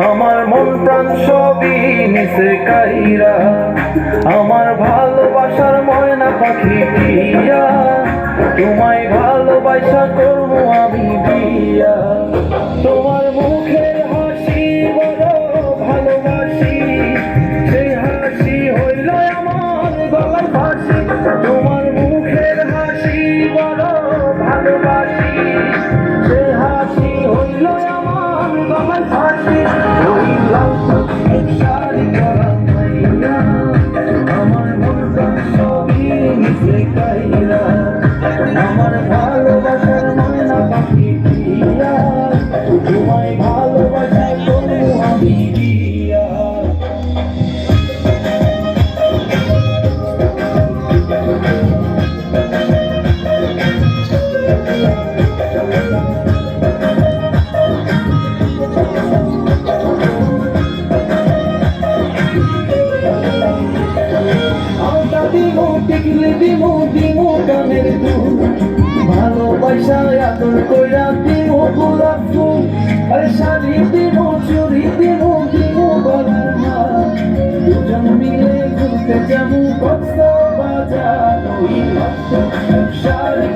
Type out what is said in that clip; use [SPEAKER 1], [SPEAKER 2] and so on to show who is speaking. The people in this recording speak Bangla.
[SPEAKER 1] আমার মন প্রাণ সবই নিচে কাইরা, আমার ভালোবাসার ময়না পাখি দিয়া, তোমায় ভালোবাসা করবো আমি বিয়া। তোমার মুখের হাসি বড় ভালোবাসি, সেই হাসি হইল আমার গলায় ফাঁসি। তোমার মুখের হাসি বড় ভালোবাসি, সেই হাসি হইল আমার গলায় ফাঁসি। ওই লাল শাড়ি পরা মাইয়া, আমার মন প্রাণ সবই নিচে কাইরা, আমার ভালোবাসার ময়না পাখি দিয়া, তোমায় ভালোবাসা করবো আমি বিয়া। দিমু টিকলি দিমু দিমু কানের দুল, ভালোবাসা আদর কইরা দিমু গোলাপ ফুল। আরে শাড়ি দিমু চুড়ি দিমু দিমু গলার মালা, দুজন মিলে ঘুরতে যাবো কক্সবাজার। ওই শাড়ি